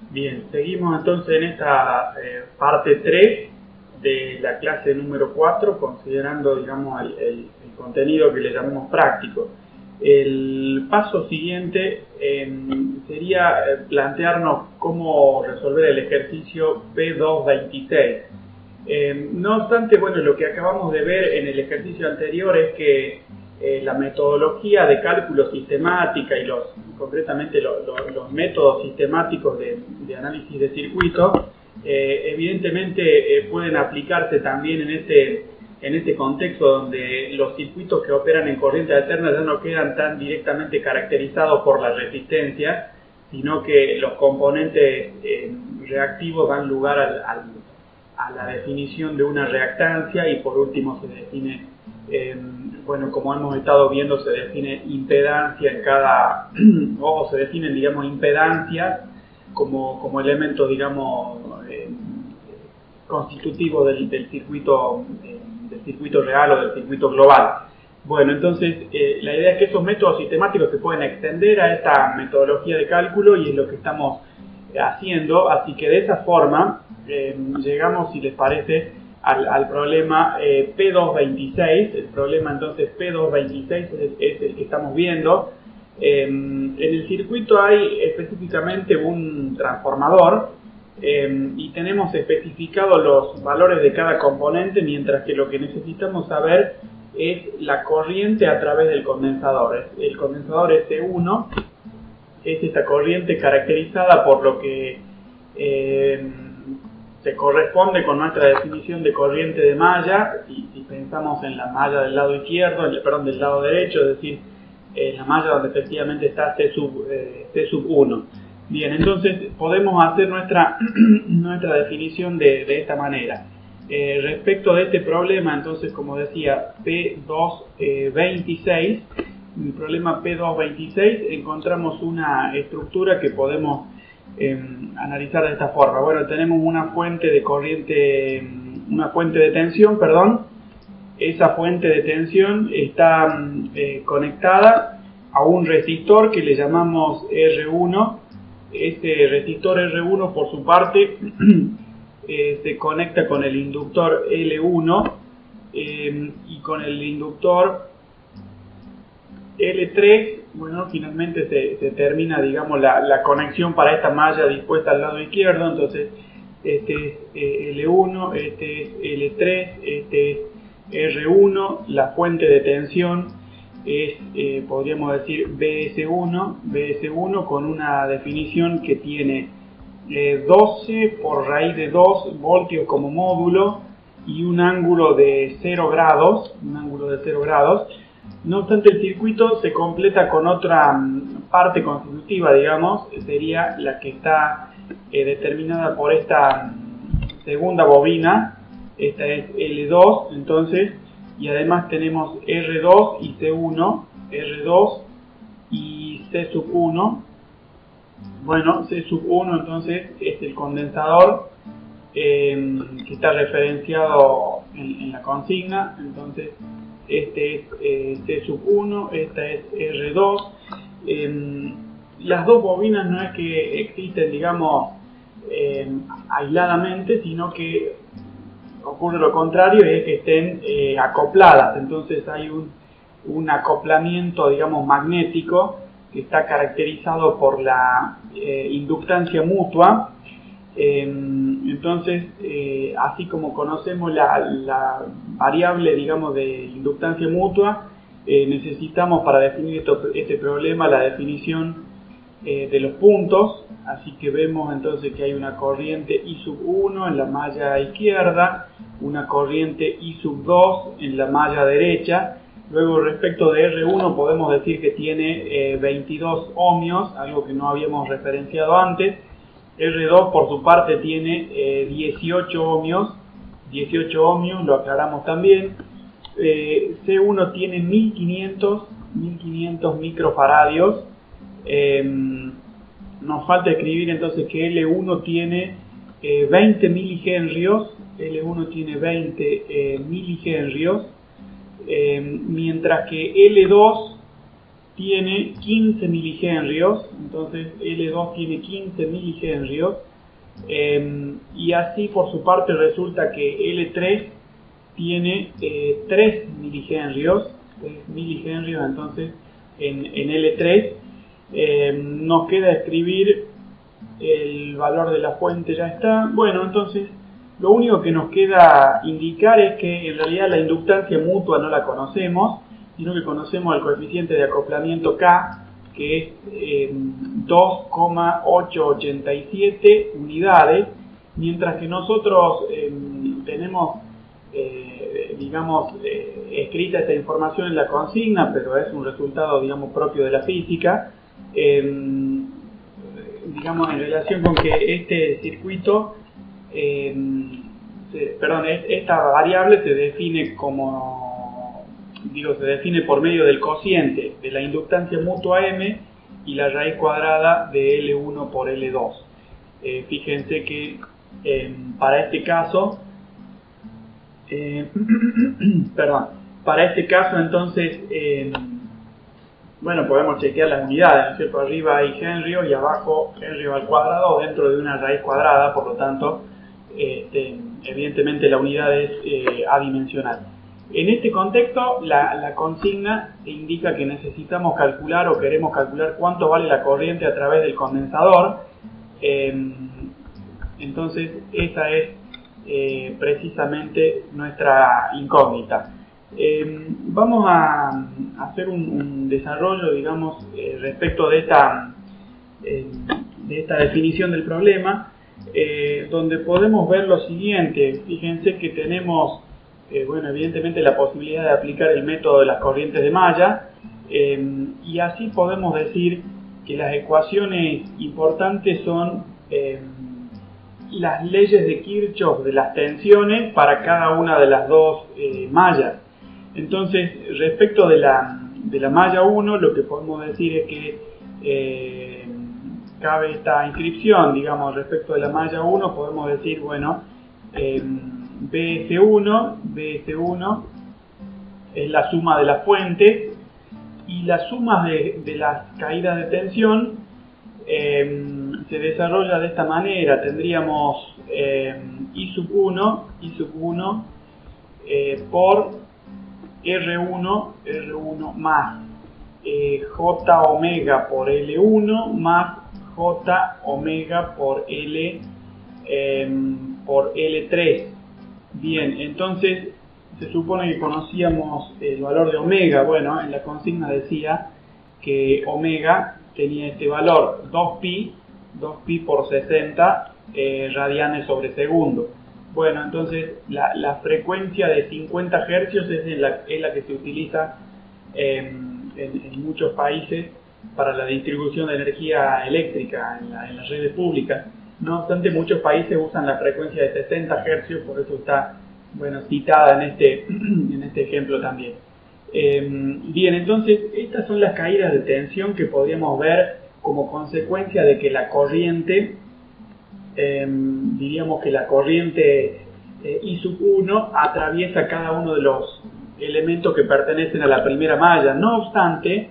Bien, seguimos entonces en esta parte 3 de la clase número 4, considerando, digamos, el contenido que le llamamos práctico. El paso siguiente sería plantearnos cómo resolver el ejercicio P226. No obstante, bueno, lo que acabamos de ver en el ejercicio anterior es que la metodología de cálculo sistemática y concretamente los métodos sistemáticos de análisis de circuitos evidentemente pueden aplicarse también en este contexto donde los circuitos que operan en corriente alterna ya no quedan tan directamente caracterizados por la resistencia, sino que los componentes reactivos dan lugar a la definición de una reactancia y por último se define, bueno, como hemos estado viendo, se define impedancia en cada, o se definen, digamos, impedancias como elementos, digamos, constitutivos del circuito real o del circuito global. Bueno, entonces la idea es que esos métodos sistemáticos se pueden extender a esta metodología de cálculo y es lo que estamos haciendo, así que de esa forma llegamos, si les parece, al problema P226. El problema entonces P226 es el que estamos viendo. En el circuito hay específicamente un transformador y tenemos especificados los valores de cada componente, mientras que lo que necesitamos saber es la corriente a través del condensador. El condensador S1 es esta corriente caracterizada por lo que se corresponde con nuestra definición de corriente de malla. Si pensamos en la malla del lado izquierdo, del lado derecho, es decir, la malla donde efectivamente está C sub 1. Bien, entonces podemos hacer nuestra definición de esta manera. Respecto de este problema, entonces, como decía, P226, en el problema P226 encontramos una estructura que podemos analizar de esta forma. Bueno, tenemos una fuente de corriente, una fuente de tensión, Esa fuente de tensión está conectada a un resistor que le llamamos R1. Este resistor R1, por su parte, se conecta con el inductor L1 y con el inductor L3. Bueno, finalmente se termina, digamos, la conexión para esta malla dispuesta al lado izquierdo. Entonces, este es L1, este es L3, este es R1, la fuente de tensión es, podríamos decir, BS1 con una definición que tiene 12 por raíz de 2 voltios como módulo y un ángulo de 0 grados, No obstante, el circuito se completa con otra parte constitutiva, digamos, sería la que está determinada por esta segunda bobina. Esta es L2, entonces, y además tenemos R2 y C1, R2 y C sub 1. Bueno, C sub 1 entonces es el condensador que está referenciado en la consigna. Entonces, este es C sub 1, esta es R2. Las dos bobinas no es que existen, digamos, aisladamente, sino que ocurre lo contrario, y es que estén acopladas. Entonces hay un acoplamiento, digamos, magnético que está caracterizado por la inductancia mutua. Entonces, así como conocemos la variable, digamos, de inductancia mutua, necesitamos para definir este problema la definición de los puntos. Así que vemos entonces que hay una corriente I sub 1 en la malla izquierda, una corriente I sub 2 en la malla derecha. Luego, respecto de R1, podemos decir que tiene 22 ohmios, algo que no habíamos referenciado antes. R2, por su parte, tiene 18 ohmios, lo aclaramos también. C1 tiene 1500 microfaradios. Nos falta escribir entonces que L1 tiene 20 milihenrios, mientras que L2 tiene 15 milihenrios, entonces L2 tiene 15 milihenrios, y así por su parte resulta que L3 tiene 3 milihenrios, entonces en L3 nos queda escribir el valor de la fuente, ya está. Bueno, entonces lo único que nos queda indicar es que en realidad la inductancia mutua no la conocemos, sino que conocemos el coeficiente de acoplamiento K, que es 2,887 unidades, mientras que nosotros tenemos, escrita esta información en la consigna, pero es un resultado, digamos, propio de la física, en relación con que este circuito, esta variable se define se define por medio del cociente de la inductancia mutua M y la raíz cuadrada de L1 por L2. Fíjense que para este caso, entonces, podemos chequear las unidades, ¿no es cierto? Arriba hay henrio y abajo henrio al cuadrado dentro de una raíz cuadrada, por lo tanto, evidentemente la unidad es adimensional. En este contexto, la consigna indica que necesitamos calcular o queremos calcular cuánto vale la corriente a través del condensador. Entonces, esa es precisamente nuestra incógnita. Vamos a hacer un desarrollo, respecto de esta definición del problema, donde podemos ver lo siguiente. Fíjense que tenemos, evidentemente la posibilidad de aplicar el método de las corrientes de malla, y así podemos decir que las ecuaciones importantes son las leyes de Kirchhoff de las tensiones para cada una de las dos mallas. Entonces, respecto de la malla 1, lo que podemos decir es que cabe esta inscripción, respecto de la malla 1, podemos decir, BS1 es la suma de las fuentes, y las sumas de las caídas de tensión se desarrolla de esta manera. Tendríamos I1 por R1 más J omega por L1 más J omega por L3. Bien, entonces se supone que conocíamos el valor de omega. Bueno, en la consigna decía que omega tenía este valor 2pi por 60 radianes sobre segundo. Bueno, entonces la frecuencia de 50 Hz es la que se utiliza en muchos países para la distribución de energía eléctrica en las redes públicas. No obstante, muchos países usan la frecuencia de 60 Hz, por eso está citada en este ejemplo también. Bien, entonces estas son las caídas de tensión que podríamos ver como consecuencia de que la corriente, diríamos que la corriente I1 atraviesa cada uno de los elementos que pertenecen a la primera malla. No obstante,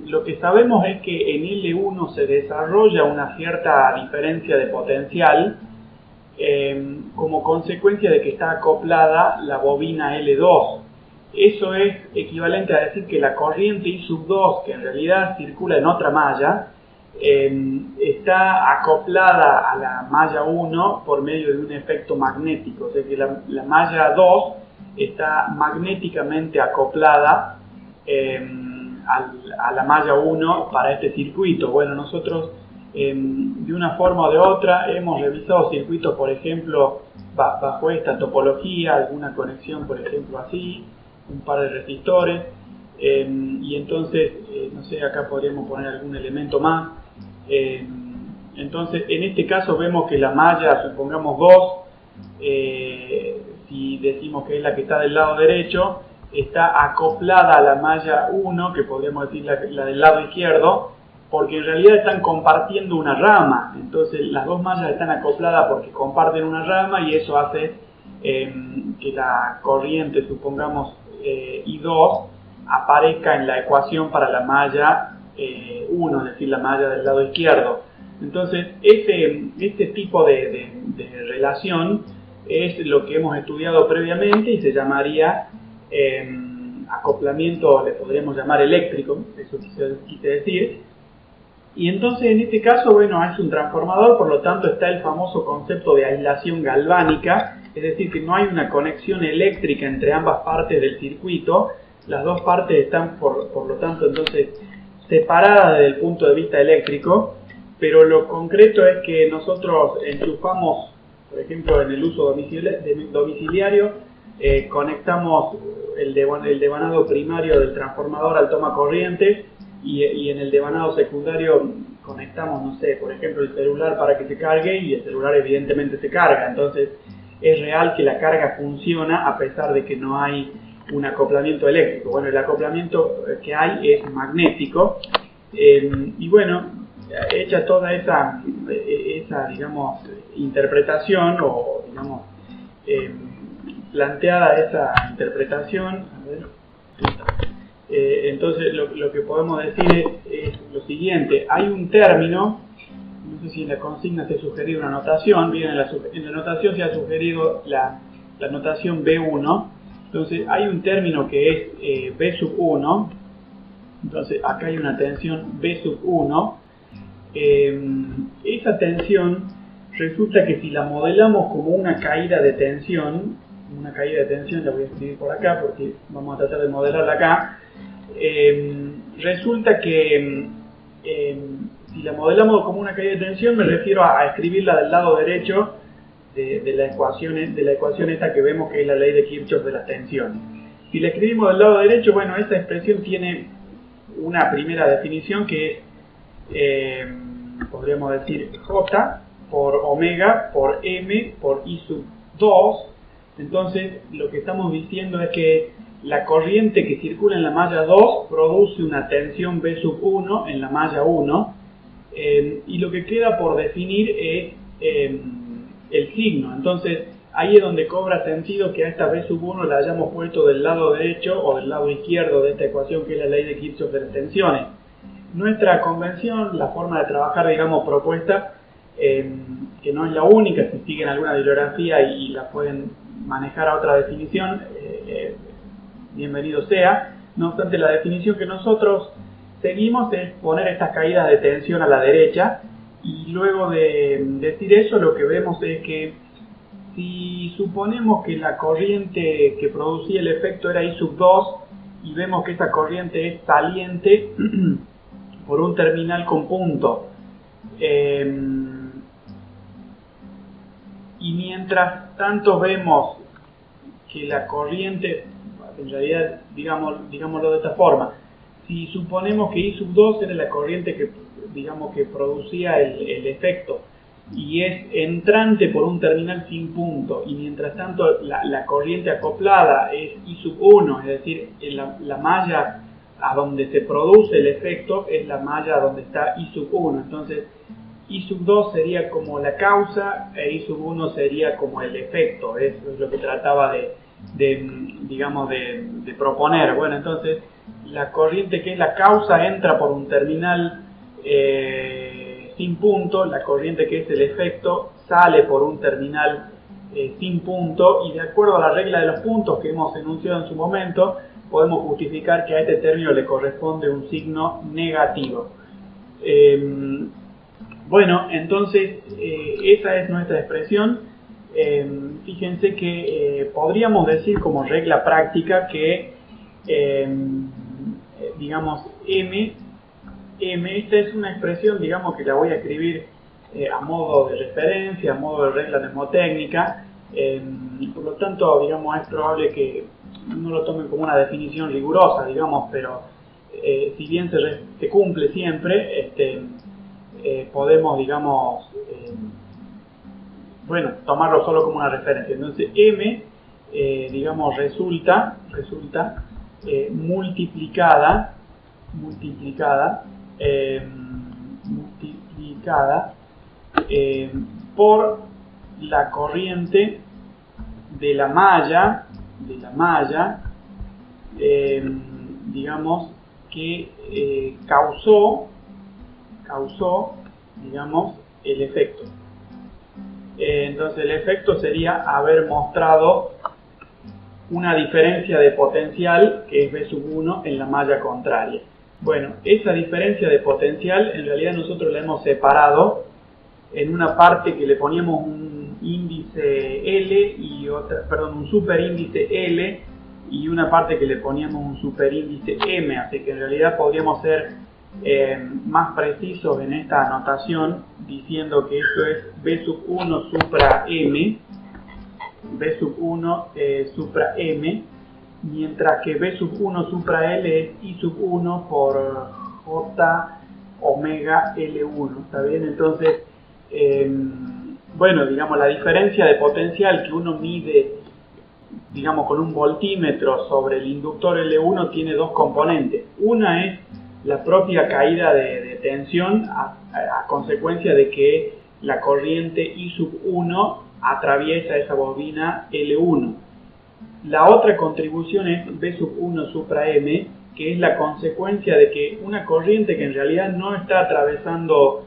lo que sabemos es que en L1 se desarrolla una cierta diferencia de potencial como consecuencia de que está acoplada la bobina L2. Eso es equivalente a decir que la corriente I2, que en realidad circula en otra malla, está acoplada a la malla 1 por medio de un efecto magnético. O sea que la malla 2 está magnéticamente acoplada a la malla 1 para este circuito. Bueno, nosotros de una forma o de otra hemos revisado circuitos, por ejemplo, bajo esta topología, alguna conexión, por ejemplo, así, un par de resistores, y entonces, no sé, acá podríamos poner algún elemento más. Entonces, en este caso vemos que la malla, supongamos 2, si decimos que es la que está del lado derecho, está acoplada a la malla 1, que podríamos decir la del lado izquierdo, porque en realidad están compartiendo una rama. Entonces las dos mallas están acopladas porque comparten una rama, y eso hace que la corriente, supongamos I2, aparezca en la ecuación para la malla 1, es decir, la malla del lado izquierdo. Entonces, este tipo de relación es lo que hemos estudiado previamente y se llamaría acoplamiento, le podríamos llamar eléctrico, eso quise decir. Y entonces en este caso, bueno, es un transformador, por lo tanto está el famoso concepto de aislación galvánica, es decir, que no hay una conexión eléctrica entre ambas partes del circuito, las dos partes están por lo tanto entonces separadas desde el punto de vista eléctrico, pero lo concreto es que nosotros enchufamos, por ejemplo, en el uso domiciliario, conectamos el devanado primario del transformador al toma corriente y en el devanado secundario conectamos, no sé, por ejemplo, el celular para que se cargue y el celular evidentemente se carga. Entonces es real que la carga funciona a pesar de que no hay un acoplamiento eléctrico. Bueno, el acoplamiento que hay es magnético y bueno, hecha toda esa digamos, interpretación o digamos planteada esa interpretación, a ver, entonces lo que podemos decir es lo siguiente: hay un término, no sé si en la consigna se ha sugerido una notación, bien, en la notación se ha sugerido la notación B1, entonces hay un término que es B sub 1, entonces acá hay una tensión B sub 1, esa tensión resulta que si la modelamos como una caída de tensión, la voy a escribir por acá porque vamos a tratar de modelarla acá, resulta que si la modelamos como una caída de tensión, me refiero a escribirla del lado derecho de la ecuación esta que vemos que es la ley de Kirchhoff de las tensiones. Si la escribimos del lado derecho, bueno, esta expresión tiene una primera definición que es, podríamos decir, J por omega por M por I sub 2. Entonces lo que estamos diciendo es que la corriente que circula en la malla 2 produce una tensión B sub 1 en la malla 1 y lo que queda por definir es el signo. Entonces ahí es donde cobra sentido que a esta B sub 1 la hayamos puesto del lado derecho o del lado izquierdo de esta ecuación que es la ley de Kirchhoff de las tensiones. Nuestra convención, la forma de trabajar, digamos, propuesta, que no es la única, si siguen alguna bibliografía y la pueden manejar a otra definición, bienvenido sea. No obstante, la definición que nosotros seguimos es poner estas caídas de tensión a la derecha, y luego de decir eso, lo que vemos es que si suponemos que la corriente que producía el efecto era I sub 2 y vemos que esa corriente es saliente por un terminal con punto, y mientras tanto vemos que la corriente, en realidad digámoslo de esta forma, si suponemos que I sub 2 era la corriente que, digamos, que producía el efecto y es entrante por un terminal sin punto, y mientras tanto la corriente acoplada es I sub 1, es decir, la malla a donde se produce el efecto es la malla donde está I sub 1, entonces I sub 2 sería como la causa e I sub 1 sería como el efecto. Eso es lo que trataba de proponer. Bueno, entonces la corriente que es la causa entra por un terminal sin punto, la corriente que es el efecto sale por un terminal sin punto, y de acuerdo a la regla de los puntos que hemos enunciado en su momento, podemos justificar que a este término le corresponde un signo negativo. Bueno, entonces esa es nuestra expresión. Fíjense que podríamos decir como regla práctica que digamos esta es una expresión, digamos, que la voy a escribir a modo de referencia, a modo de regla mnemotécnica, por lo tanto, digamos, es probable que no lo tomen como una definición rigurosa, digamos, pero si bien se cumple siempre, podemos, digamos, bueno, tomarlo solo como una referencia. Entonces M, digamos, resulta multiplicada por la corriente de la malla digamos, que causó, digamos, el efecto. Entonces el efecto sería haber mostrado una diferencia de potencial que es B sub 1 en la malla contraria. Bueno, esa diferencia de potencial en realidad nosotros la hemos separado en una parte que le poníamos un índice L y otra, perdón, un superíndice L y una parte que le poníamos un superíndice M, así que en realidad podríamos ser más precisos en esta anotación diciendo que esto es B sub 1 supra M, B sub 1 supra M, mientras que B sub 1 supra L es I sub 1 por J omega L1, ¿está bien? Entonces, bueno, digamos, la diferencia de potencial que uno mide, digamos, con un voltímetro sobre el inductor L1 tiene dos componentes. Una es la propia caída de tensión a consecuencia de que la corriente I sub 1 atraviesa esa bobina L1. La otra contribución es B sub 1 supra M, que es la consecuencia de que una corriente que en realidad no está atravesando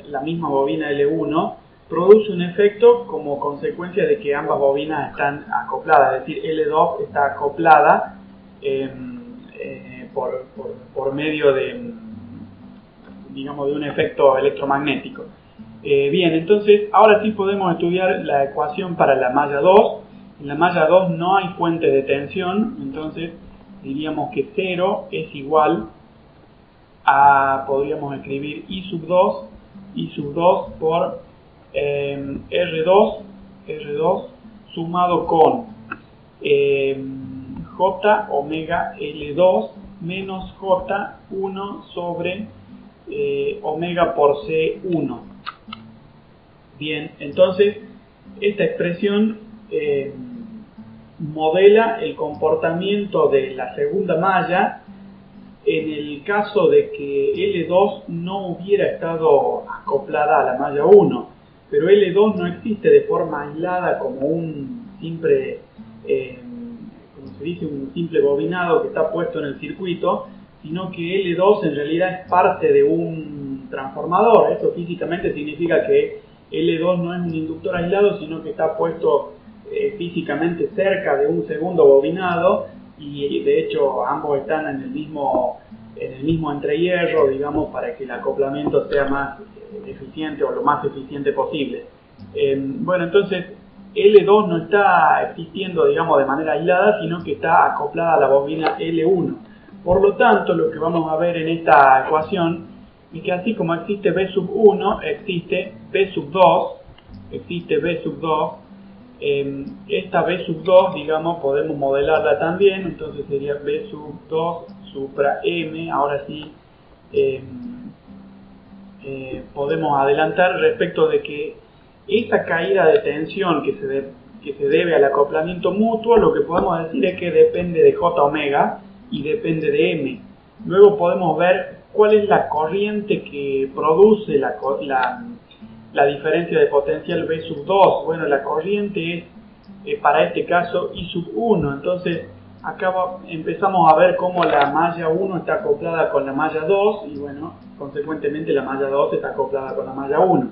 la misma bobina L1 produce un efecto como consecuencia de que ambas bobinas están acopladas, es decir, L2 está acoplada por medio de, digamos, de un efecto electromagnético. Bien, entonces ahora sí podemos estudiar la ecuación para la malla 2. En la malla 2 no hay fuente de tensión, entonces diríamos que 0 es igual a, podríamos escribir I sub 2 por R2 sumado con J omega L2 menos J1 sobre omega por C1. Bien, entonces esta expresión modela el comportamiento de la segunda malla en el caso de que L2 no hubiera estado acoplada a la malla 1, pero L2 no existe de forma aislada como un simple, como se dice, un simple bobinado que está puesto en el circuito, sino que L2 en realidad es parte de un transformador. Eso físicamente significa que L2 no es un inductor aislado, sino que está puesto físicamente cerca de un segundo bobinado, y de hecho ambos están en el mismo entrehierro, digamos, para que el acoplamiento sea más eficiente o lo más eficiente posible. Bueno, entonces L2 no está existiendo, digamos, de manera aislada, sino que está acoplada a la bobina L1. Por lo tanto, lo que vamos a ver en esta ecuación es que así como existe B sub 1, existe B sub 2, esta B sub 2, digamos, podemos modelarla también, entonces sería B sub 2 supra M. Ahora sí podemos adelantar respecto de que esa caída de tensión que se debe al acoplamiento mutuo, lo que podemos decir es que depende de J omega y depende de M. Luego podemos ver cuál es la corriente que produce la diferencia de potencial B sub 2. Bueno, la corriente es para este caso I sub 1. Entonces acá empezamos a ver cómo la malla 1 está acoplada con la malla 2 y bueno, consecuentemente la malla 2 está acoplada con la malla 1.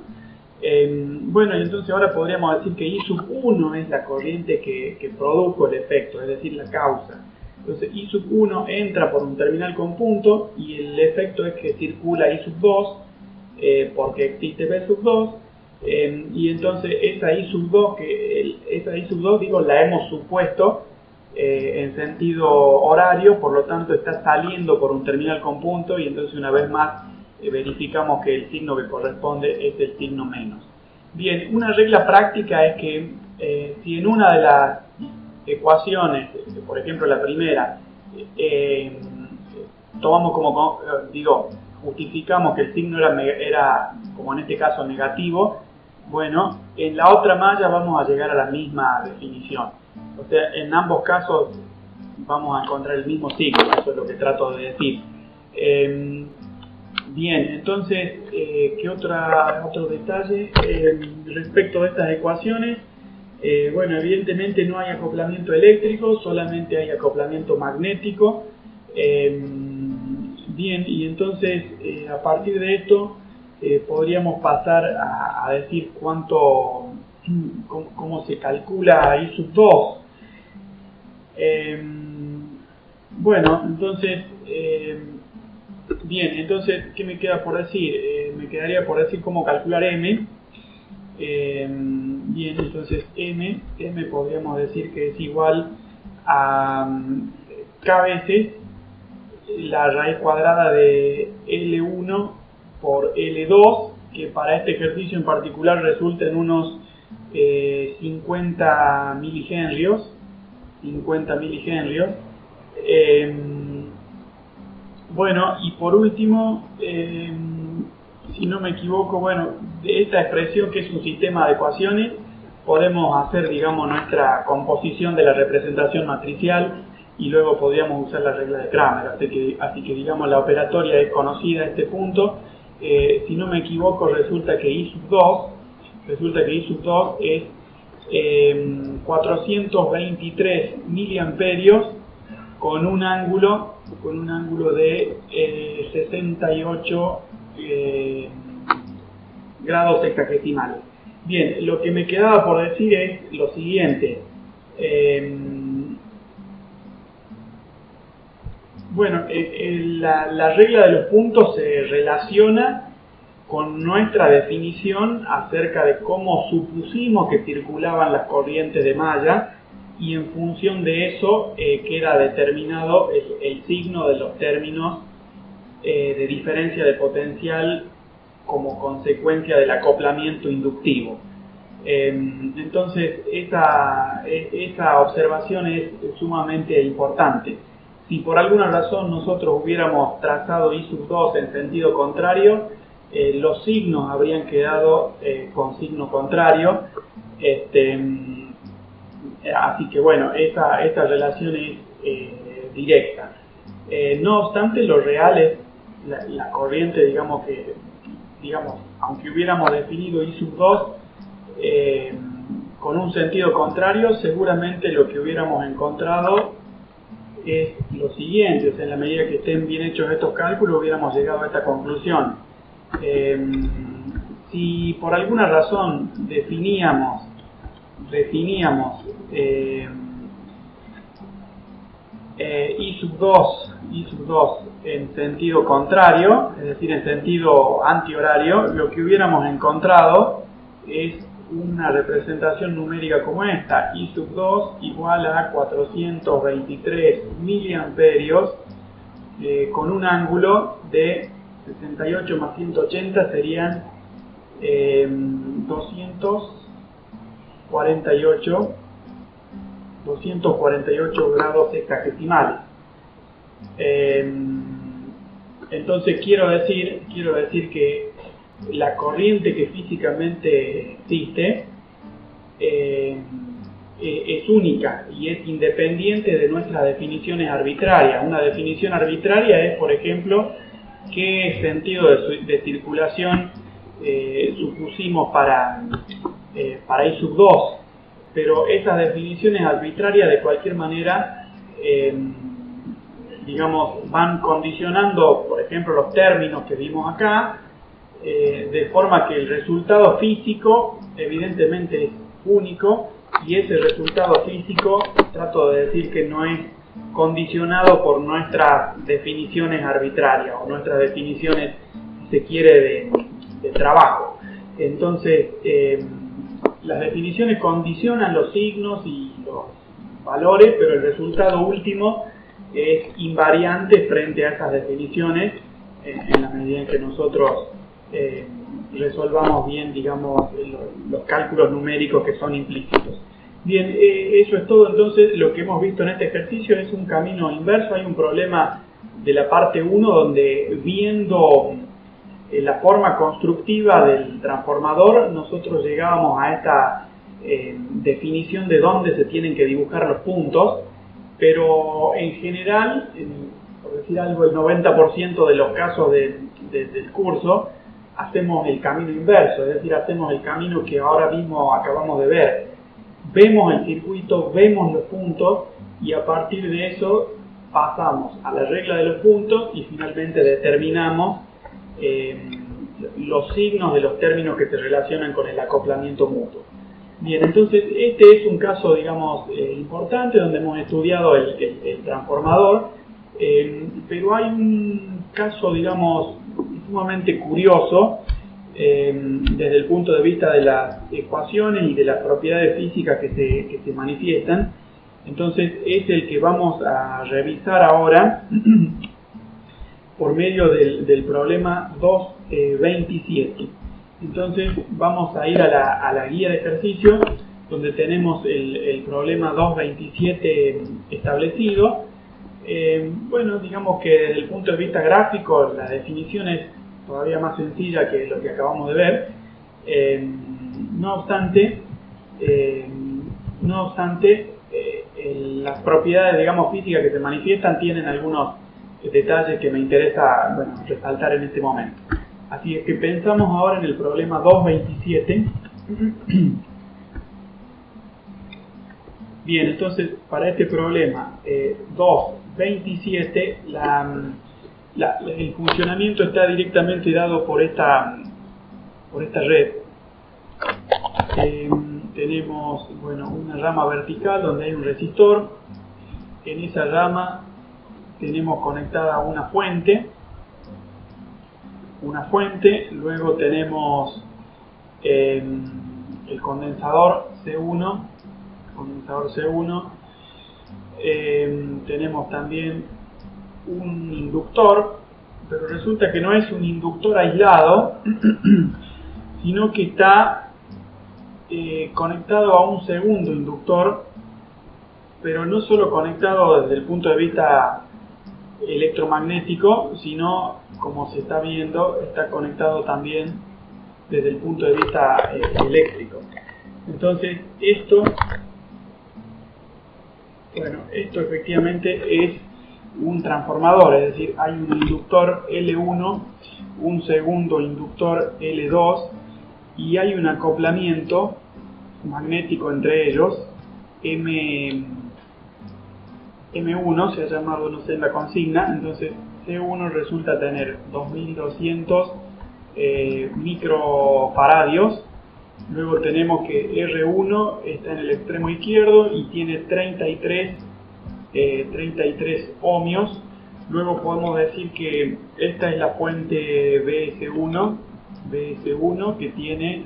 Bueno, y entonces ahora podríamos decir que I sub 1 es la corriente que produjo el efecto, es decir, la causa. Entonces I sub 1 entra por un terminal con punto y el efecto es que circula I sub 2 porque existe B sub 2 y entonces esa I sub 2, digo, la hemos supuesto en sentido horario, por lo tanto está saliendo por un terminal con punto y entonces una vez más verificamos que el signo que corresponde es el signo menos. Bien, una regla práctica es que si en una de las ecuaciones, por ejemplo la primera, tomamos como, justificamos que el signo era, como en este caso, negativo, bueno, en la otra malla vamos a llegar a la misma definición. O sea, en ambos casos vamos a encontrar el mismo signo, eso es lo que trato de decir. Bien, entonces, ¿qué otro detalle respecto de estas ecuaciones? Bueno, evidentemente no hay acoplamiento eléctrico, solamente hay acoplamiento magnético. Bien, y entonces a partir de esto podríamos pasar a decir cómo se calcula I sub 2. Bueno, entonces, bien, entonces, ¿qué me queda por decir? Me quedaría por decir cómo calcular M. Bien, entonces M podríamos decir que es igual a K veces la raíz cuadrada de L1 por L2, que para este ejercicio en particular resulta en unos 50 milihenrios. Bueno, y por último, si no me equivoco, bueno, de esta expresión, que es un sistema de ecuaciones, podemos hacer, digamos, nuestra composición de la representación matricial y luego podríamos usar la regla de Cramer. Así que digamos, la operatoria es conocida a este punto. Si no me equivoco, resulta que I sub 2 es 423 miliamperios con un ángulo de 68 grados sexagesimales. Bien, lo que me quedaba por decir es lo siguiente. Bueno, la regla de los puntos se relaciona con nuestra definición acerca de cómo supusimos que circulaban las corrientes de malla, y en función de eso queda determinado el signo de los términos de diferencia de potencial como consecuencia del acoplamiento inductivo. Entonces, esa observación es sumamente importante. Si por alguna razón nosotros hubiéramos trazado I sub 2 en sentido contrario, los signos habrían quedado con signo contrario. Así que bueno, esta relación es directa. No obstante, lo real es la corriente, digamos, aunque hubiéramos definido I sub 2 con un sentido contrario, seguramente lo que hubiéramos encontrado es lo siguiente. O sea, en la medida que estén bien hechos estos cálculos, hubiéramos llegado a esta conclusión. Si por alguna razón definíamos I sub 2 en sentido contrario, es decir, en sentido antihorario, lo que hubiéramos encontrado es una representación numérica como esta: I sub 2 igual a 423 miliamperios con un ángulo de 68 más 180 serían 248 grados sexagesimales. Entonces quiero decir que la corriente que físicamente existe es única y es independiente de nuestras definiciones arbitrarias. Una definición arbitraria es, por ejemplo, qué sentido de circulación supusimos para I sub 2, pero esas definiciones arbitrarias de cualquier manera digamos, van condicionando, por ejemplo, los términos que vimos acá, de forma que el resultado físico evidentemente es único, y ese resultado físico trato de decir que no es condicionado por nuestras definiciones arbitrarias o nuestras definiciones, si se quiere, de trabajo. Entonces, las definiciones condicionan los signos y los valores, pero el resultado último es invariante frente a esas definiciones en la medida en que nosotros resolvamos bien, digamos, los cálculos numéricos que son implícitos. Bien, eso es todo. Entonces, lo que hemos visto en este ejercicio es un camino inverso. Hay un problema de la parte 1 donde, viendo la forma constructiva del transformador, nosotros llegábamos a esta definición de dónde se tienen que dibujar los puntos, pero en general, por decir algo, el 90% de los casos del curso hacemos el camino inverso, es decir, hacemos el camino que ahora mismo acabamos de ver. vemos el circuito, vemos los puntos y a partir de eso pasamos a la regla de los puntos y finalmente determinamos los signos de los términos que se relacionan con el acoplamiento mutuo. Bien, entonces este es un caso, digamos, importante donde hemos estudiado el transformador, pero hay un caso, digamos, sumamente curioso desde el punto de vista de las ecuaciones y de las propiedades físicas que se manifiestan. Entonces es el que vamos a revisar ahora por medio del problema 2.27. Entonces vamos a ir a la guía de ejercicios donde tenemos el problema 2.27 establecido. Bueno, digamos que desde el punto de vista gráfico la definición es todavía más sencilla que lo que acabamos de ver. No obstante, las propiedades, digamos, físicas que se manifiestan tienen algunos detalles que me interesa, bueno, resaltar en este momento. Así es que pensamos ahora en el problema 2.27. Bien, entonces para este problema 2.27 el funcionamiento está directamente dado por esta red. Tenemos, bueno, una rama vertical donde hay un resistor. En esa rama tenemos conectada una fuente, luego tenemos el condensador C1, tenemos también un inductor, pero resulta que no es un inductor aislado, sino que está conectado a un segundo inductor, pero no solo conectado desde el punto de vista electromagnético, sino, como se está viendo, está conectado también desde el punto de vista eléctrico. Entonces esto efectivamente es un transformador, es decir, hay un inductor L1, un segundo inductor L2 y hay un acoplamiento magnético entre ellos, M1 se ha llamado, no sé, en la consigna. Entonces C1 resulta tener 2200 microfaradios. Luego tenemos que R1 está en el extremo izquierdo y tiene 33 ohmios. Luego podemos decir que esta es la fuente BS1 que tiene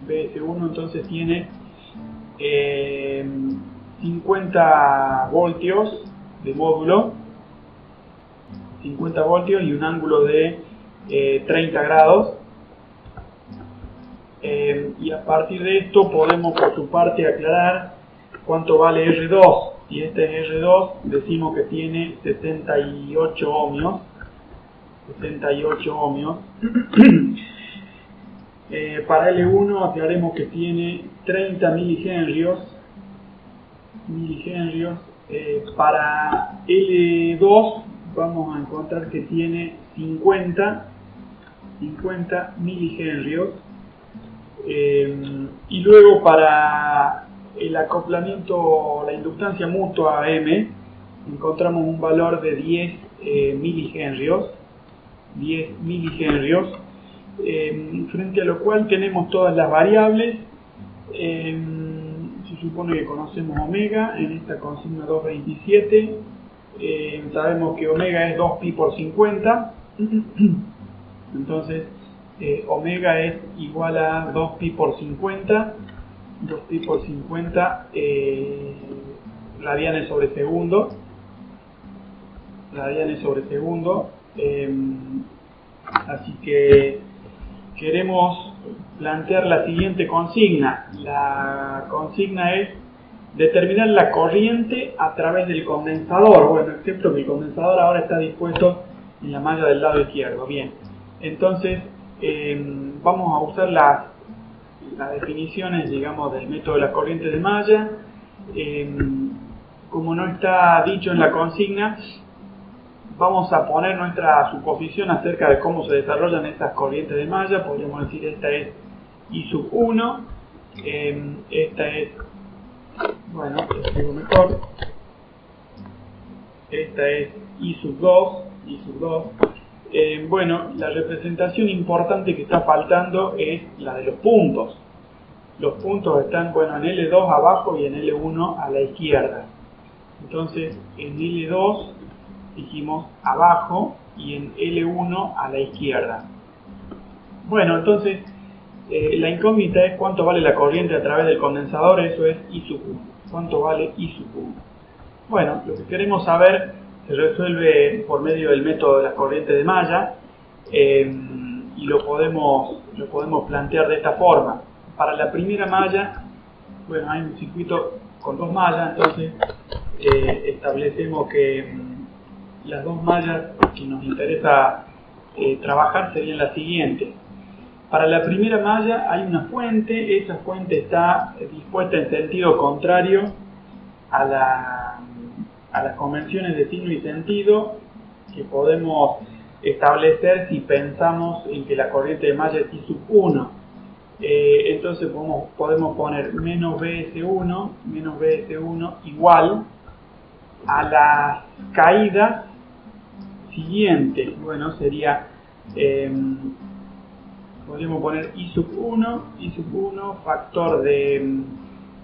BS1, entonces tiene 50 voltios de módulo, 50 voltios y un ángulo de 30 grados. Y a partir de esto podemos por su parte aclarar cuánto vale R2. Y este es R2, decimos que tiene 68 ohmios. Para L1 aclaremos que tiene 30 milihenrios. Para L2 vamos a encontrar que tiene 50 milihenrios. Y luego para el acoplamiento, la inductancia mutua M, encontramos un valor de 10 milihenrios, frente a lo cual tenemos todas las variables. Se supone que conocemos omega en esta consigna 2.27. Sabemos que omega es 2pi por 50. Entonces omega es igual a 2pi por 50, radianes sobre segundo, así que queremos plantear la siguiente consigna. La consigna es determinar la corriente a través del condensador. Bueno, excepto que el condensador ahora está dispuesto en la malla del lado izquierdo. Bien, entonces vamos a usar las definiciones, digamos, del método de la corriente de malla. Como no está dicho en la consigna, vamos a poner nuestra suposición acerca de cómo se desarrollan estas corrientes de malla. Podríamos decir esta es I sub 1 Esta es, bueno, lo escribo mejor, esta es I sub 2, bueno, la representación importante que está faltando es la de los puntos. Los puntos están, bueno, en L2 abajo y en L1 a la izquierda. Entonces, en L2 dijimos abajo y en L1 a la izquierda. Bueno, entonces, la incógnita es cuánto vale la corriente a través del condensador, eso es I sub 1. ¿Cuánto vale I sub 1? Bueno, lo que queremos saber se resuelve por medio del método de las corrientes de malla y lo podemos plantear de esta forma. Para la primera malla, bueno, hay un circuito con dos mallas, entonces establecemos que las dos mallas que nos interesa trabajar serían las siguientes. Para la primera malla hay una fuente, esa fuente está dispuesta en sentido contrario a las convenciones de signo y sentido que podemos establecer si pensamos en que la corriente de malla es I sub 1. Entonces podemos poner menos BS1 igual a las caídas siguientes. Bueno, sería podríamos poner I sub 1 factor de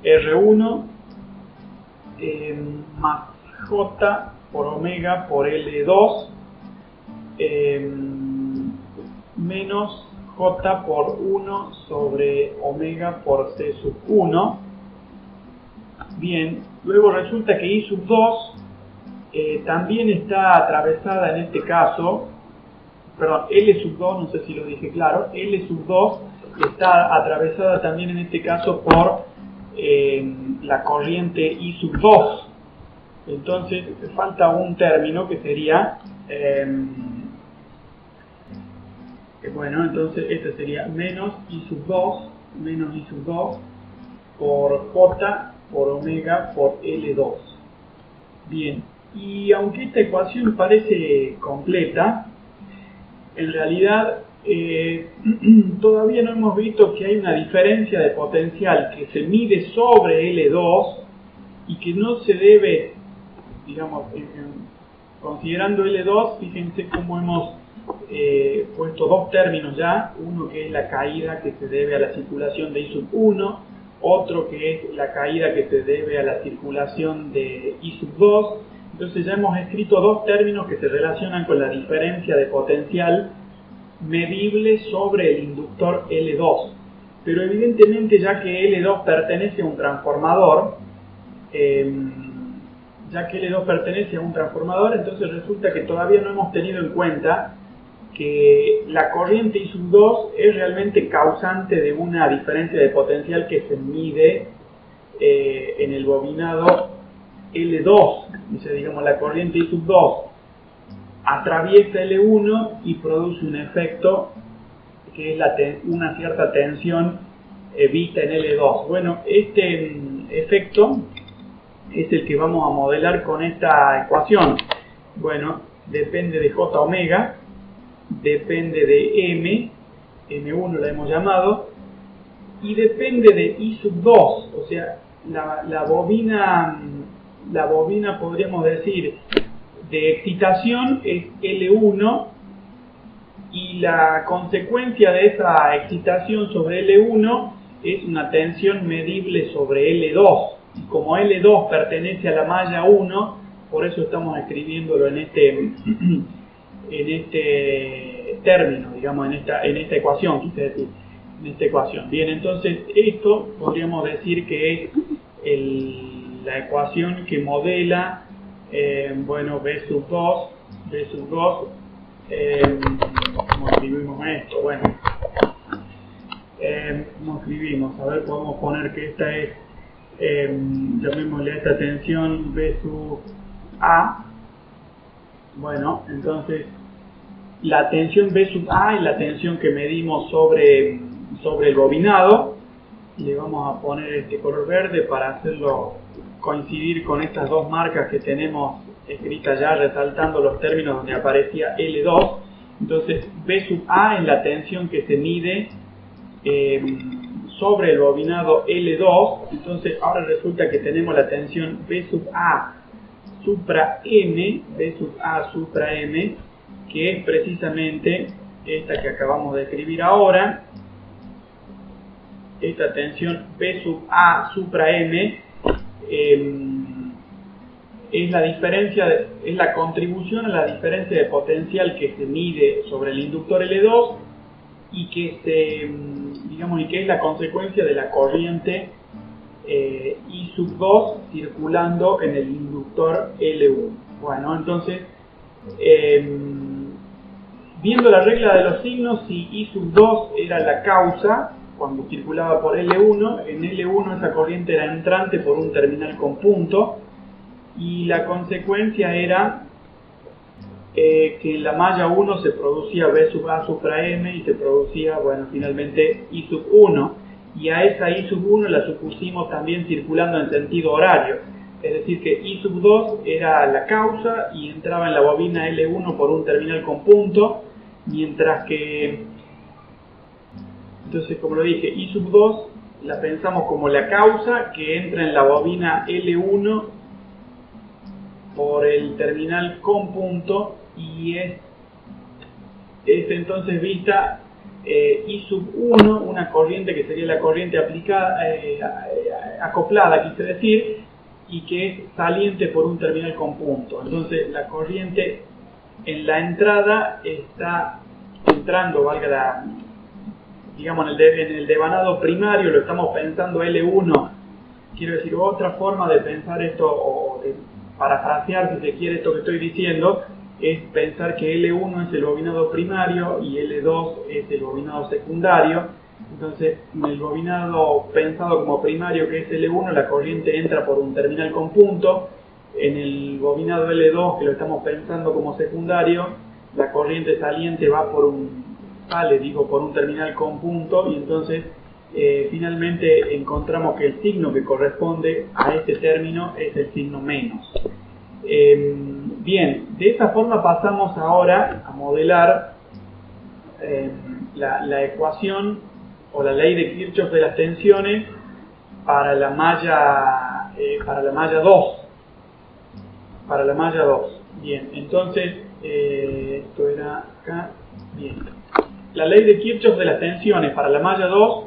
R1 más J por omega por L2 menos J por 1 sobre omega por C sub 1. Bien, luego resulta que I sub 2 también está atravesada en este caso, perdón, L sub 2, no sé si lo dije claro, L sub 2 está atravesada también en este caso por la corriente I sub 2. Entonces falta un término que sería bueno, entonces este sería menos I sub 2 por J por omega por L2. Bien, y aunque esta ecuación parece completa, en realidad todavía no hemos visto que hay una diferencia de potencial que se mide sobre L2 y que no se debe, digamos, considerando L2, fíjense cómo hemos puesto dos términos ya, uno que es la caída que se debe a la circulación de I sub 1, otro que es la caída que se debe a la circulación de I sub 2. Entonces ya hemos escrito dos términos que se relacionan con la diferencia de potencial medible sobre el inductor L2. Pero evidentemente, ya que L2 pertenece a un transformador, entonces resulta que todavía no hemos tenido en cuenta que la corriente I sub 2 es realmente causante de una diferencia de potencial que se mide en el bobinado L2. Dice, digamos, la corriente I sub 2 atraviesa L1 y produce un efecto que es una cierta tensión vista en L2. Bueno, este efecto es el que vamos a modelar con esta ecuación. Bueno, depende de J omega, depende de M1 la hemos llamado, y depende de I sub 2, o sea, la bobina podríamos decir de excitación es L1 y la consecuencia de esa excitación sobre L1 es una tensión medible sobre L2, y como L2 pertenece a la malla 1, por eso estamos escribiéndolo en este término, digamos, en esta ecuación, quise decir, en esta ecuación. Bien, entonces esto podríamos decir que es la ecuación que modela, bueno, B sub 2, ¿cómo escribimos esto? Bueno, ¿cómo escribimos? A ver, podemos poner que esta es, llamémosle a esta tensión B sub A. Bueno, entonces la tensión B sub A es la tensión que medimos sobre el bobinado. Le vamos a poner este color verde para hacerlo coincidir con estas dos marcas que tenemos escritas ya, resaltando los términos donde aparecía L2. Entonces B sub A es la tensión que se mide sobre el bobinado L2. Entonces ahora resulta que tenemos la tensión B sub A supra M, B sub A supra M, que es precisamente esta que acabamos de escribir ahora. Esta tensión B sub A supra M es la diferencia, es la contribución a la diferencia de potencial que se mide sobre el inductor L2 y que es la consecuencia de la corriente I sub 2 circulando en el inductor L1. Bueno, entonces viendo la regla de los signos, si I sub 2 era la causa cuando circulaba por L1, en L1 esa corriente era entrante por un terminal con punto, y la consecuencia era que en la malla 1 se producía B sub A supra M y se producía, bueno, finalmente I sub 1, y a esa I sub 1 la supusimos también circulando en sentido horario, es decir que I sub 2 era la causa y entraba en la bobina L1 por un terminal con punto, mientras que, entonces como lo dije, I sub 2 la pensamos como la causa que entra en la bobina L1 por el terminal con punto, y es entonces vista I sub 1, una corriente que sería la corriente aplicada, acoplada quise decir, y que es saliente por un terminal con punto. Entonces la corriente en la entrada está entrando, valga la, digamos, en el devanado primario, lo estamos pensando L1, quiero decir, otra forma de pensar esto, o de parafrasear si se quiere esto que estoy diciendo, es pensar que L1 es el bobinado primario y L2 es el bobinado secundario. Entonces, en el bobinado pensado como primario, que es L1, la corriente entra por un terminal con punto. En el bobinado L2, que lo estamos pensando como secundario, la corriente saliente va por un terminal con punto, y entonces finalmente encontramos que el signo que corresponde a este término es el signo menos. Bien, de esa forma pasamos ahora a modelar la ecuación o la ley de Kirchhoff de las tensiones para la malla 2. Para la malla 2. Bien, entonces esto era acá. Bien. La ley de Kirchhoff de las tensiones para la malla 2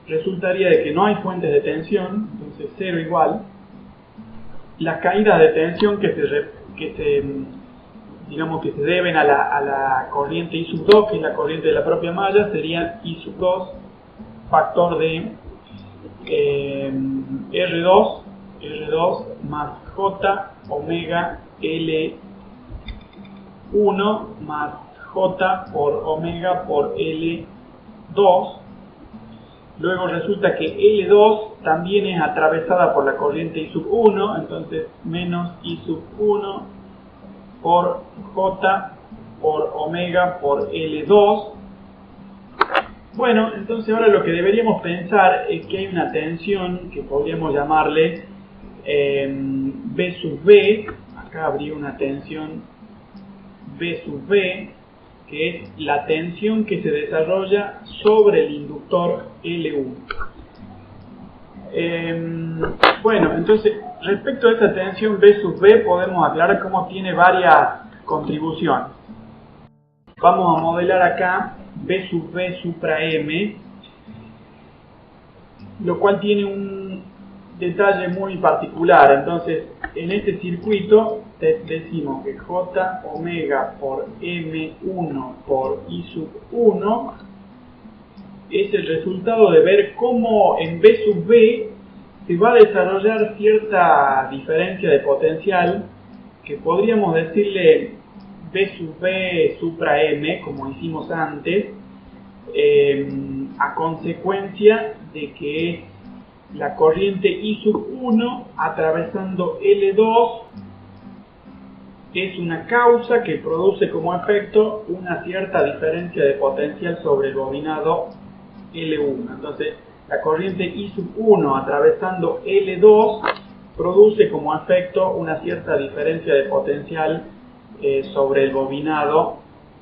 resultaría de que no hay fuentes de tensión, entonces 0 igual. Las caídas de tensión que se deben a la corriente I sub 2, que es la corriente de la propia malla, serían I sub 2 factor de R2 más J omega L1 más J por omega por L2. Luego resulta que L2 también es atravesada por la corriente I sub 1, entonces menos I sub 1 por J por omega por L2. Bueno, entonces ahora lo que deberíamos pensar es que hay una tensión que podríamos llamarle B sub B. Acá habría una tensión B sub B, que es la tensión que se desarrolla sobre el inductor L1. Bueno, entonces respecto a esa tensión B sub B podemos aclarar cómo tiene varias contribuciones. Vamos a modelar acá B sub B supra M, lo cual tiene un detalle muy particular. Entonces en este circuito decimos que J omega por M1 por I sub 1 es el resultado de ver cómo en B sub B se va a desarrollar cierta diferencia de potencial que podríamos decirle B sub B supra M, como hicimos antes, a consecuencia de que es la corriente I sub 1 atravesando L2 es una causa que produce como efecto una cierta diferencia de potencial sobre el bobinado L1. Entonces, la corriente I sub 1 atravesando L2 produce como efecto una cierta diferencia de potencial sobre el bobinado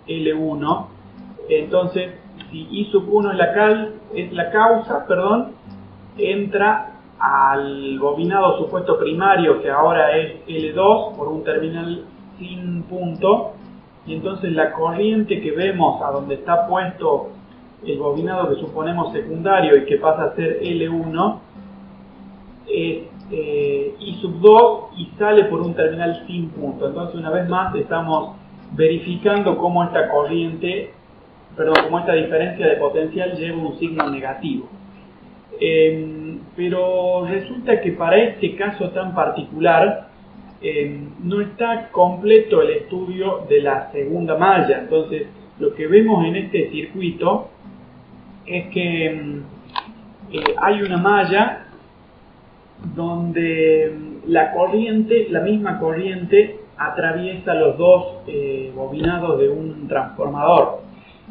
L1. Entonces, si I sub 1 es la causa, entra al bobinado supuesto primario, que ahora es L2, por un terminal sin punto, y entonces la corriente que vemos a donde está puesto el bobinado que suponemos secundario y que pasa a ser L1 es I sub 2 y sale por un terminal sin punto. Entonces, una vez más estamos verificando cómo esta corriente, cómo esta diferencia de potencial lleva un signo negativo. Pero resulta que para este caso tan particular no está completo el estudio de la segunda malla. Entonces, lo que vemos en este circuito es que hay una malla donde la misma corriente atraviesa los dos bobinados de un transformador.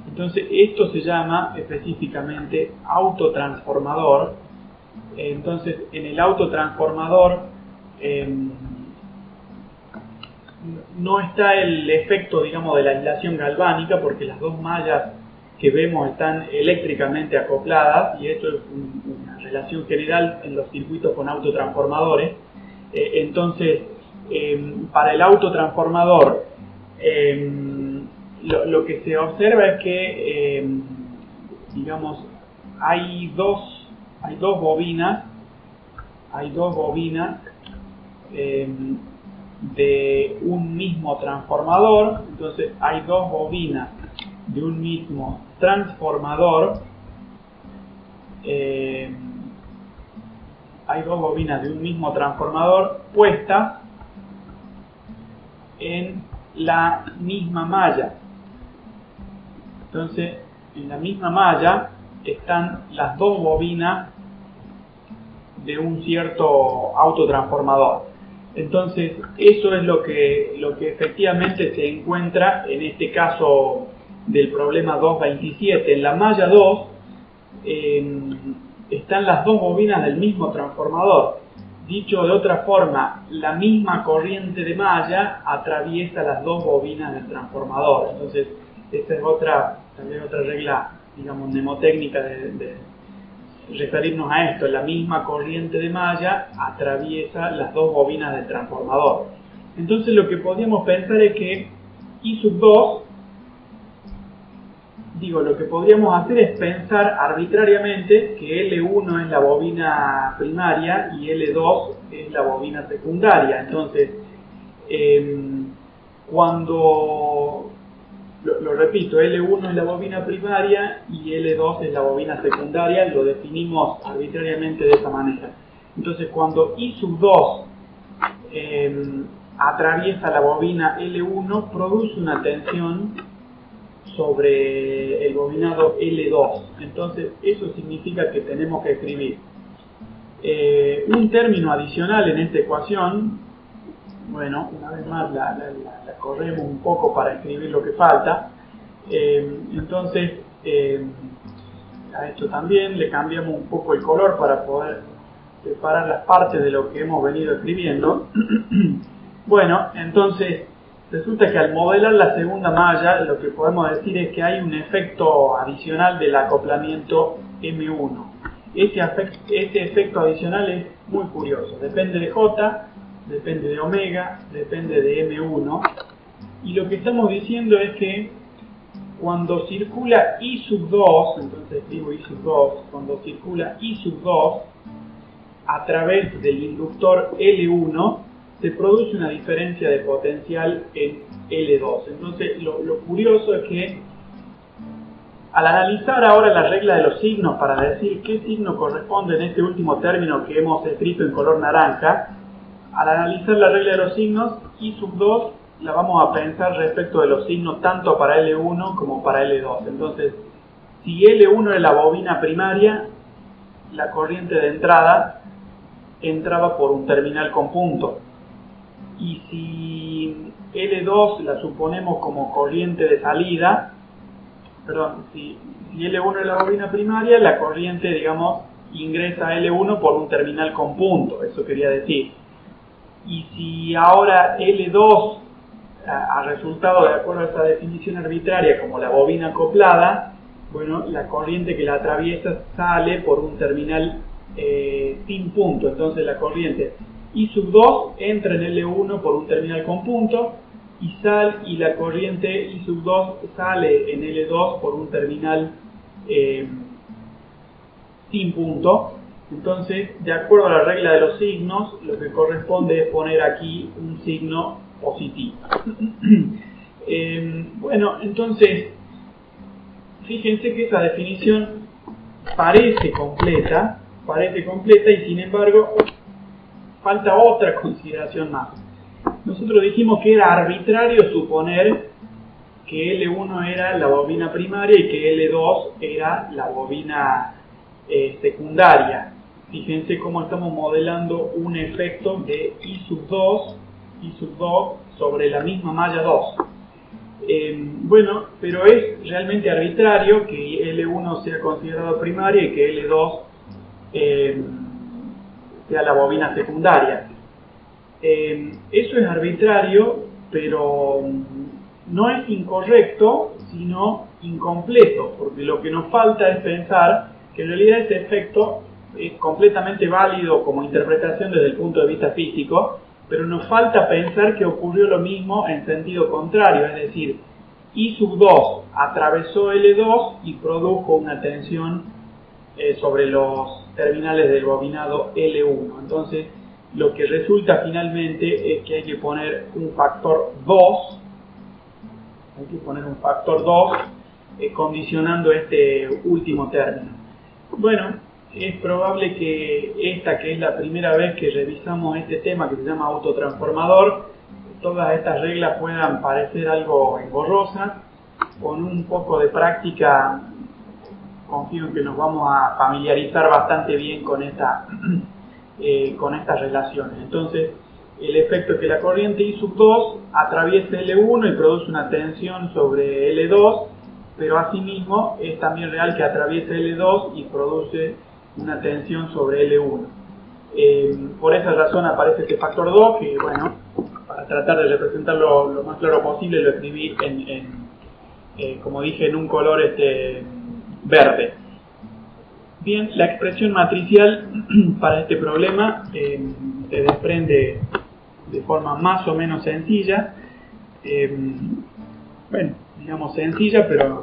Entonces esto se llama específicamente autotransformador. Entonces en el autotransformador no está el efecto, digamos, de la aislación galvánica, porque las dos mallas que vemos están eléctricamente acopladas, y esto es una relación general en los circuitos con autotransformadores. Entonces, para el autotransformador, lo que se observa es que, digamos, hay dos bobinas de un mismo transformador. Entonces hay dos bobinas de un mismo transformador, puestas en la misma malla. Entonces en la misma malla están las dos bobinas de un cierto autotransformador. Entonces eso es lo que efectivamente se encuentra en este caso del problema 227. En la malla 2 están las dos bobinas del mismo transformador. Dicho de otra forma, la misma corriente de malla atraviesa las dos bobinas del transformador. Entonces esa es también otra regla, digamos, mnemotécnica de referirnos a esto. La misma corriente de malla atraviesa las dos bobinas del transformador. Entonces lo que podríamos pensar es que I sub 2, lo que podríamos hacer es pensar arbitrariamente que L1 es la bobina primaria y L2 es la bobina secundaria. Entonces, cuando, lo repito, L1 es la bobina primaria y L2 es la bobina secundaria, lo definimos arbitrariamente de esa manera. Entonces, cuando I sub 2 atraviesa la bobina L1, produce una tensión sobre el bobinado L2. Entonces eso significa que tenemos que escribir un término adicional en esta ecuación. Bueno, una vez más la corremos un poco para escribir lo que falta. Entonces a esto también le cambiamos un poco el color para poder separar las partes de lo que hemos venido escribiendo. Bueno, entonces resulta que al modelar la segunda malla, lo que podemos decir es que hay un efecto adicional del acoplamiento M1. Este efecto adicional es muy curioso. Depende de J, depende de omega, depende de M1. Y lo que estamos diciendo es que cuando circula I sub 2, entonces escribo I sub 2, cuando circula I sub 2 a través del inductor L1, se produce una diferencia de potencial en L2. Entonces lo curioso es que al analizar ahora la regla de los signos para decir qué signo corresponde en este último término que hemos escrito en color naranja, al analizar la regla de los signos, I sub 2 la vamos a pensar respecto de los signos tanto para L1 como para L2. Entonces, si L1 es la bobina primaria, la corriente de entrada entraba por un terminal con punto. Y si L2 la suponemos como corriente de salida, si L1 es la bobina primaria, la corriente, digamos, ingresa a L1 por un terminal con punto, eso quería decir. Y si ahora L2 ha resultado, de acuerdo a esa definición arbitraria, como la bobina acoplada, bueno, la corriente que la atraviesa sale por un terminal sin punto. Entonces la corriente I sub 2 entra en L1 por un terminal con punto y la corriente I sub 2 sale en L2 por un terminal sin punto. Entonces, de acuerdo a la regla de los signos, lo que corresponde es poner aquí un signo positivo. Bueno, entonces, fíjense que esa definición parece completa y sin embargo falta otra consideración más. Nosotros dijimos que era arbitrario suponer que L1 era la bobina primaria y que L2 era la bobina secundaria. Fíjense cómo estamos modelando un efecto de I sub 2 sobre la misma malla 2. Bueno, pero es realmente arbitrario que L1 sea considerado primaria y que L2 sea la bobina secundaria. Eso es arbitrario, pero no es incorrecto, sino incompleto, porque lo que nos falta es pensar que en realidad ese efecto es completamente válido como interpretación desde el punto de vista físico, pero nos falta pensar que ocurrió lo mismo en sentido contrario, es decir, I sub 2 atravesó L2 y produjo una tensión sobre los terminales del bobinado L1. Entonces, lo que resulta finalmente es que hay que poner un factor 2, condicionando este último término. Bueno, es probable que esta, que es la primera vez que revisamos este tema que se llama autotransformador, todas estas reglas puedan parecer algo engorrosas. Con un poco de práctica confío en que nos vamos a familiarizar bastante bien con estas relaciones. Entonces, el efecto es que la corriente I sub 2 atraviesa L1 y produce una tensión sobre L2, pero asimismo es también real que atraviesa L2 y produce una tensión sobre L1. Por esa razón aparece este factor 2, que bueno, para tratar de representarlo lo más claro posible lo escribí como dije, en un color verde. Bien, la expresión matricial para este problema se desprende de forma más o menos sencilla. Bueno, digamos sencilla, pero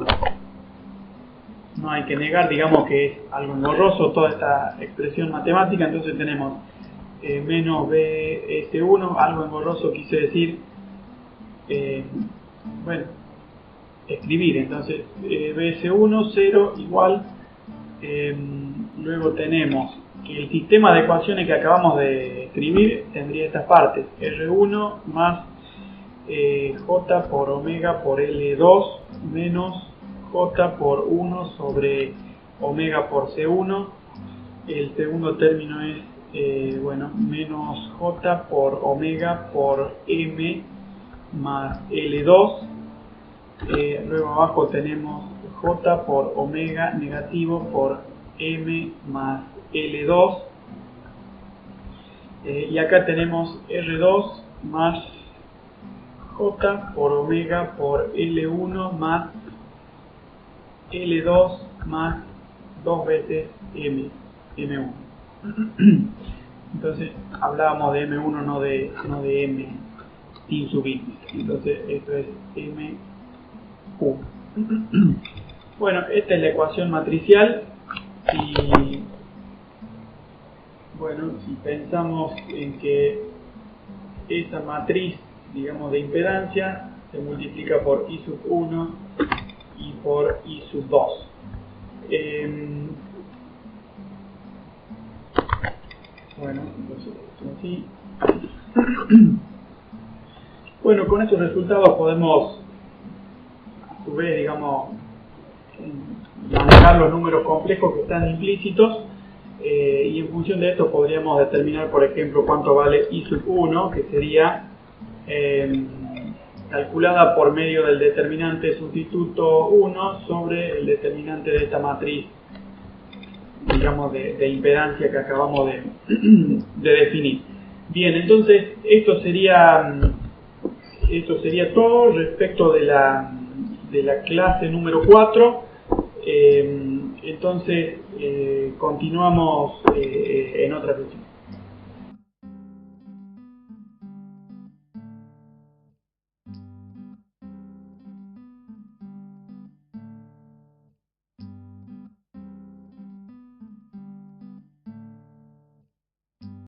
no hay que negar, digamos que es algo engorroso toda esta expresión matemática. Entonces tenemos menos BS1, algo engorroso quise decir, bueno, escribir. Entonces BS1, 0 igual, luego tenemos que el sistema de ecuaciones que acabamos de escribir tendría estas partes: R1 más J por omega por L2 menos J por 1 sobre omega por C1. El segundo término es bueno, menos J por omega por M más L2. Luego abajo tenemos J por omega negativo por M más L2. Y acá tenemos R2 más J por omega por L1 más L2 más 2 veces M1. Entonces hablábamos de M1, no de M sin subíndice. Entonces esto es M1. Bueno, esta es la ecuación matricial. Y bueno, si pensamos en que esa matriz, digamos, de impedancia se multiplica por I sub 1 y por I sub 2. Bueno, entonces así. Bueno, con estos resultados podemos a su vez, digamos, manejar los números complejos que están implícitos, y en función de esto podríamos determinar, por ejemplo, cuánto vale I sub 1, que sería calculada por medio del determinante sustituto 1 sobre el determinante de esta matriz, digamos, de impedancia que acabamos de definir. Bien, entonces esto sería todo respecto de la clase número 4. Entonces, continuamos en otra sesión.